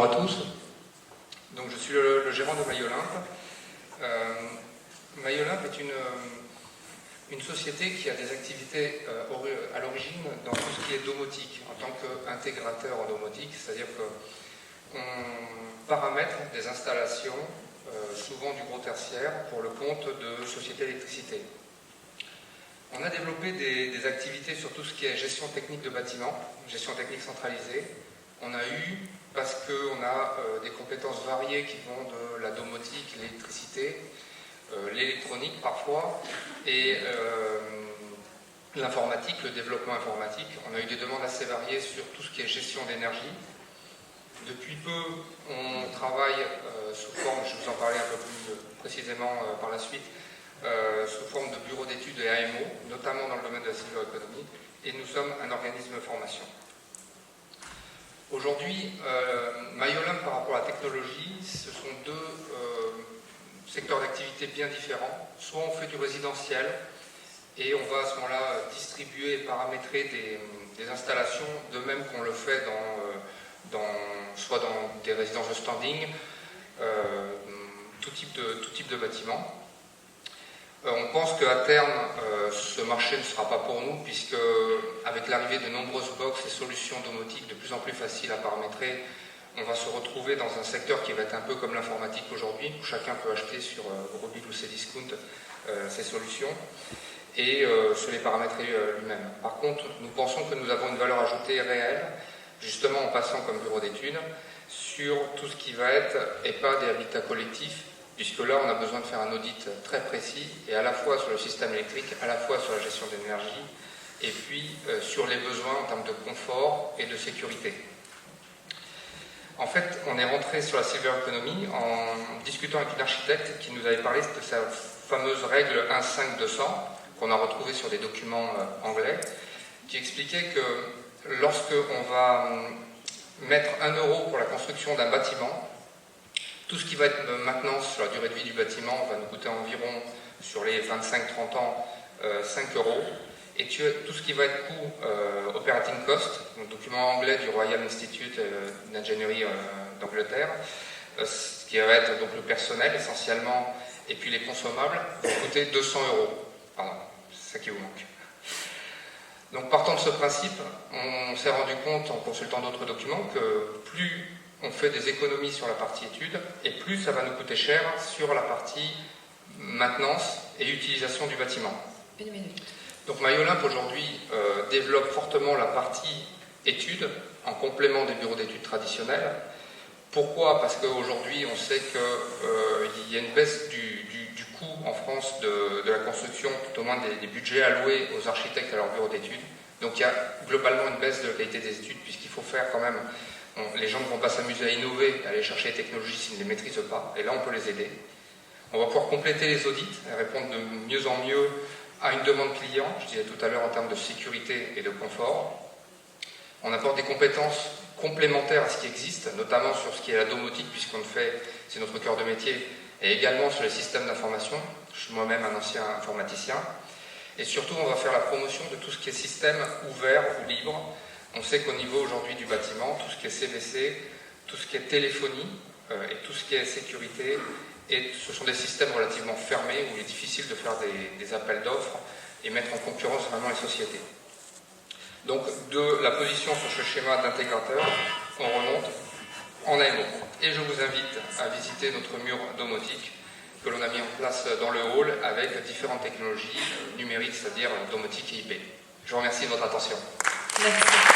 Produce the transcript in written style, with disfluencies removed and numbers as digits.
Bonjour à tous. Donc, je suis le gérant de MyOlympe. MyOlympe est une société qui a des activités à l'origine dans tout ce qui est domotique, en tant qu'intégrateur en domotique, c'est-à-dire qu'on paramètre des installations, souvent du gros tertiaire, pour le compte de sociétés d'électricité. On a développé des activités sur tout ce qui est gestion technique de bâtiments, gestion technique centralisée. On a eu, parce qu'on a des compétences variées qui vont de la domotique, l'électricité, l'électronique parfois, et l'informatique, le développement informatique. On a eu des demandes assez variées sur tout ce qui est gestion d'énergie. Depuis peu, on travaille sous forme, je vous en parlais un peu plus précisément par la suite, sous forme de bureau d'études et AMO, notamment dans le domaine de la cyberéconomie, et nous sommes un organisme de formation. Aujourd'hui, MyOlympe par rapport à la technologie, ce sont deux secteurs d'activité bien différents. Soit on fait du résidentiel et on va à ce moment-là distribuer et paramétrer des installations, de même qu'on le fait soit dans des résidences de standing, tout type de bâtiment. On pense qu'à terme, ce marché ne sera pas pour nous, puisque avec l'arrivée de nombreuses boxes et solutions domotiques de plus en plus faciles à paramétrer, on va se retrouver dans un secteur qui va être un peu comme l'informatique aujourd'hui, où chacun peut acheter sur Robit ou Cdiscount ces solutions et se les paramétrer lui-même. Par contre, nous pensons que nous avons une valeur ajoutée réelle, justement en passant comme bureau d'études, sur tout ce qui va être EHPAD et habitat collectif, puisque là, on a besoin de faire un audit très précis, et à la fois sur le système électrique, à la fois sur la gestion d'énergie, et puis sur les besoins en termes de confort et de sécurité. En fait, on est rentré sur la silver economy en discutant avec une architecte qui nous avait parlé de sa fameuse règle 1.5.200, qu'on a retrouvée sur des documents anglais, qui expliquait que lorsque on va mettre 1 € pour la construction d'un bâtiment, tout ce qui va être maintenance sur la durée de vie du bâtiment va nous coûter environ, sur les 25-30 ans, 5 €. Et tout ce qui va être coût operating cost, donc document anglais du Royal Institute d'ingénierie d'Angleterre, ce qui va être donc le personnel essentiellement, et puis les consommables, vont coûter 200 €. Pardon, c'est ça qui vous manque. Donc partant de ce principe, on s'est rendu compte en consultant d'autres documents que plus on fait des économies sur la partie études, et plus ça va nous coûter cher sur la partie maintenance et utilisation du bâtiment. Une minute. Donc MyOlympe aujourd'hui développe fortement la partie études en complément des bureaux d'études traditionnels. Pourquoi? Parce qu'aujourd'hui on sait qu'il y a une baisse du coût en France de la construction, tout au moins des budgets alloués aux architectes et à leurs bureaux d'études. Donc il y a globalement une baisse de la qualité des études, puisqu'il faut faire quand même... les gens ne vont pas s'amuser à innover, à aller chercher les technologies s'ils ne les maîtrisent pas, et là on peut les aider. On va pouvoir compléter les audits et répondre de mieux en mieux à une demande client, je disais tout à l'heure en termes de sécurité et de confort. On apporte des compétences complémentaires à ce qui existe, notamment sur ce qui est la domotique, puisqu'on le fait, c'est notre cœur de métier, et également sur les systèmes d'information. Je suis moi-même un ancien informaticien. Et surtout, on va faire la promotion de tout ce qui est système ouvert ou libre. On sait qu'au niveau aujourd'hui du bâtiment, tout ce qui est CVC, tout ce qui est téléphonie et tout ce qui est sécurité, et ce sont des systèmes relativement fermés où il est difficile de faire des appels d'offres et mettre en concurrence vraiment les sociétés. Donc de la position sur ce schéma d'intégrateur, on remonte en AMO. Et je vous invite à visiter notre mur domotique que l'on a mis en place dans le hall avec différentes technologies numériques, c'est-à-dire domotique et IP. Je vous remercie de votre attention. Merci.